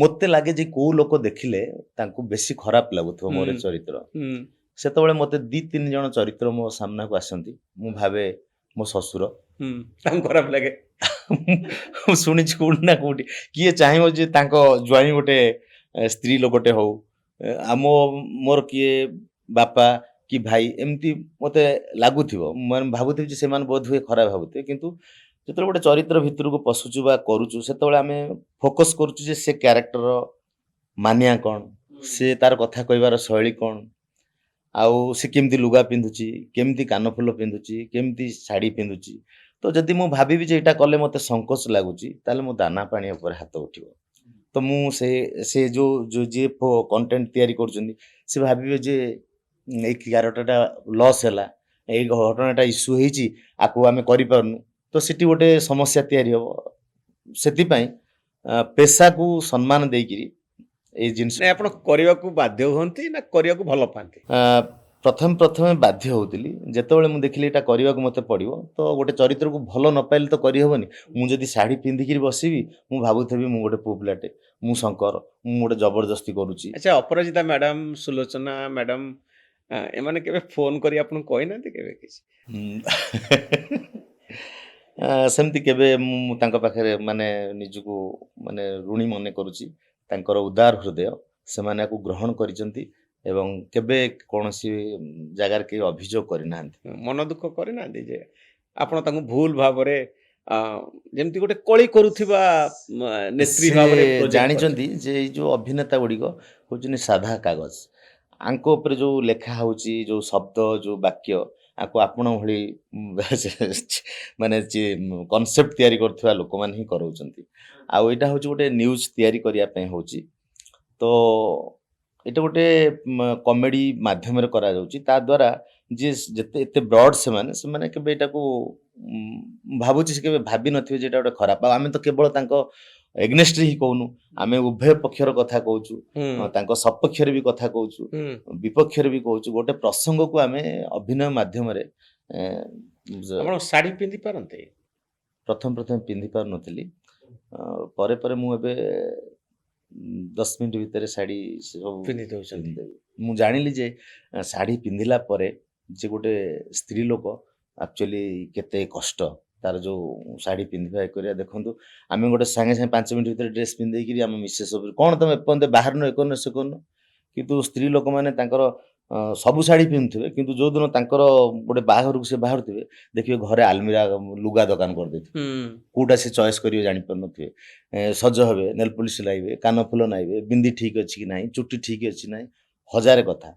ମତେ ଲାଗେ ଯେ କୋଉ ଲୋକ ଦେଖିଲେ ତାଙ୍କୁ ବେଶୀ ଖରାପ ଲାଗୁଥିବ ମୋର ଏ ଚରିତ୍ର ସେତେବେଳେ ମତେ 2-3 ଜଣ ଚରିତ୍ର ମୋ ସାମ୍ନାକୁ ଆସନ୍ତି ମୁଁ ଭାବେ ମୋ ଶ୍ୱଶୁର ତାଙ୍କୁ ଖରାପ ଲାଗେ ମୁଁ ଶୁଣିଛି କୋଉଠି ନା କୋଉଠି କିଏ ଚାହିଁବ ଯେ ତାଙ୍କ ଜ୍ୱାଇଁ ଗୋଟେ ସ୍ତ୍ରୀ ଲୋକଟେ ହଉ ଆମ ମୋର କିଏ ବାପା କି ଭାଇ ଏମିତି ମତେ ଲାଗୁଥିବ ମାନେ ଭାବୁଥିବି ଯେ ସେମାନେ ବୋଧ ହୁଏ ଖରାପ ଭାବୁଥିବେ କିନ୍ତୁ ଯେତେବେଳେ ଗୋଟେ ଚରିତ୍ର ଭିତରକୁ ପଶୁଛୁ ବା କରୁଛୁ ସେତେବେଳେ ଆମେ ଫୋକସ୍ କରୁଛୁ ଯେ ସେ କ୍ୟାରେକ୍ଟର ମାନିଆ କ'ଣ ସେ ତାର କଥା କହିବାର ଶୈଳୀ କ'ଣ ଆଉ ସେ କେମିତି ଲୁଗା ପିନ୍ଧୁଛି କେମିତି କାନଫୁଲ ପିନ୍ଧୁଛି କେମିତି ଶାଢ଼ୀ ପିନ୍ଧୁଛି ତ ଯଦି ମୁଁ ଭାବିବି ଯେ ଏଇଟା କଲେ ମତେ ସଂକୋଚ ଲାଗୁଛି ତାହେଲେ ମୋ ଦାନା ପାଣି ଉପରେ ହାତ ଉଠିବ ତ ମୁଁ ସେ ଯୋଉ ଯିଏ କଣ୍ଟେଣ୍ଟ ତିଆରି କରୁଛନ୍ତି ସେ ଭାବିବେ ଯେ ଏଇ କ୍ୟାରେକ୍ଟରଟା ଲସ୍ ହେଲା ଏଇ ଘଟଣାଟା ଇସ୍ୟୁ ହେଇଛି ଆକୁ ଆମେ କରିପାରୁନୁ ତ ସେଠି ଗୋଟେ ସମସ୍ୟା ତିଆରି ହବ ସେଥିପାଇଁ ପେଶାକୁ ସମ୍ମାନ ଦେଇକିରି ଏଇ ଜିନିଷ ଆପଣ କରିବାକୁ ବାଧ୍ୟ ହୁଅନ୍ତି ନା କରିବାକୁ ଭଲ ପାଆନ୍ତି ପ୍ରଥମେ ବାଧ୍ୟ ହଉଥିଲି ଯେତେବେଳେ ମୁଁ ଦେଖିଲି ଏଇଟା କରିବାକୁ ମତେ ପଡିବ ତ ଗୋଟେ ଚରିତ୍ରକୁ ଭଲ ନ ପାଇଲେ ତ କରିହବନି ମୁଁ ଯଦି ଶାଢ଼ୀ ପିନ୍ଧିକିରି ବସିବି ମୁଁ ଭାବୁଥିବି ମୁଁ ଗୋଟେ ପୁଅ ପିଲାଟେ ମୁଁ ଶଙ୍କର ମୁଁ ଗୋଟେ ଜବରଦସ୍ତି କରୁଛି ଆଚ୍ଛା ଅପରାଜିତା ମ୍ୟାଡାମ ସୁଲୋଚନା ମ୍ୟାଡାମ ଏମାନେ କେବେ ଫୋନ କରି ଆପଣଙ୍କୁ କହିନାହାନ୍ତି କେବେ କିଛି ସେମିତି କେବେ ମୁଁ ତାଙ୍କ ପାଖରେ ମାନେ ନିଜକୁ ମାନେ ଋଣୀ ମନେ କରୁଛି ତାଙ୍କର ଉଦାର ହୃଦୟ ସେମାନେ ଆକୁ ଗ୍ରହଣ କରିଛନ୍ତି ଏବଂ କେବେ କୌଣସି ଜାଗାରେ କେହି ଅଭିଯୋଗ କରିନାହାନ୍ତି ମନ ଦୁଃଖ କରିନାହାନ୍ତି ଯେ ଆପଣ ତାଙ୍କୁ ଭୁଲ ଭାବରେ ଯେମିତି ଗୋଟେ କଳି କରୁଥିବା ନେତ୍ରୀ ଭାବରେ ଜାଣିଛନ୍ତି ଯେ ଏଇ ଯୋଉ ଅଭିନେତା ଗୁଡିକ ହଉଛନ୍ତି ସାଧା କାଗଜ ଆଙ୍କ ଉପରେ ଯୋଉ ଲେଖା ହଉଛି ଯୋଉ ଶବ୍ଦ ଯୋଉ ବାକ୍ୟ ଆକୁ ଆପଣ ଭଳି ମାନେ କନସେପ୍ଟ ତିଆରି କରୁଥିବା ଲୋକମାନେ ହିଁ କରାଉଛନ୍ତି ଆଉ ଏଇଟା ହଉଛି ଗୋଟେ ନ୍ୟୁଜ ତିଆରି କରିବା ପାଇଁ ହଉଛି ତ ଏଇଟା ଗୋଟେ କମେଡି ମାଧ୍ୟମରେ କରାଯାଉଛି ତା ଦ୍ୱାରା ଯିଏ ଯେତେ ଏତେ ବ୍ରଡ ସେମାନେ କେବେ ଏଇଟାକୁ ଭାବୁଛି ସେ କେବେ ଭାବି ନଥିବେ ଯେ ଏଇଟା ଗୋଟେ ଖରାପ ଆଉ ଆମେ ତ କେବଳ ତାଙ୍କ ଏଗନେଷ୍ଟରେ ହିଁ କହୁନୁ ଆମେ ଉଭୟ ପକ୍ଷର କଥା କହୁଛୁ ତାଙ୍କ ସପକ୍ଷରେ ବି କଥା କହୁଛୁ ବିପକ୍ଷରେ ବି କହୁଛୁ ଗୋଟେ ପ୍ରସଙ୍ଗକୁ ଆମେ ଅଭିନୟ ମାଧ୍ୟମରେ ଆପଣ ଶାଢ଼ୀ ପିନ୍ଧି ପାରନ୍ତି ପ୍ରଥମେ ପିନ୍ଧି ପାରୁନଥିଲି ପରେ ପରେ ମୁଁ ଏବେ 10 ମିନିଟ୍ ଭିତରେ ଶାଢ଼ୀ ସବୁ ପିନ୍ଧି ଦେଉଛନ୍ତି ମୁଁ ଜାଣିଲି ଯେ ଶାଢ଼ୀ ପିନ୍ଧିଲା ପରେ ଯେ ଗୋଟେ ସ୍ତ୍ରୀ ଲୋକ ଆକ୍ଚୁଆଲି କେତେ କଷ୍ଟ ତାର ଯୋଉ ଶାଢ଼ୀ ପିନ୍ଧିବା କରିବା ଦେଖନ୍ତୁ ଆମେ ଗୋଟେ ସାଙ୍ଗେ 5 ମିନିଟ୍ ଭିତରେ ଡ୍ରେସ୍ ପିନ୍ଧେଇକିରି ଆମ ମିସେସ୍ ଉପରେ କ'ଣ ତମେ ଏପର୍ଯ୍ୟନ୍ତ ବାହାରନ ଏ କରୁନ ସେ କରୁନ କିନ୍ତୁ ସ୍ତ୍ରୀ ଲୋକମାନେ ତାଙ୍କର ସବୁ ଶାଢ଼ୀ ପିନ୍ଧୁଥିବେ କିନ୍ତୁ ଯୋଉଦିନ ତାଙ୍କର ଗୋଟେ ବାହାଘରକୁ ସେ ବାହାରୁଥିବେ ଦେଖିବେ ଘରେ ଆଲମିରା ଲୁଗା ଦୋକାନ କରିଦେଇଥିବେ କୋଉଟା ସେ ଚଏସ୍ କରିବେ ଜାଣିପାରୁନଥିବେ ସଜ ହେବେ ନେଲ୍ ପଲିସ୍ ଲାଇବେ କାନଫୁଲ ନାଇବେ ବିନ୍ଦି ଠିକ୍ ଅଛି କି ନାହିଁ ଚୁଟି ଠିକ୍ ଅଛି ନାହିଁ ହଜାରେ କଥା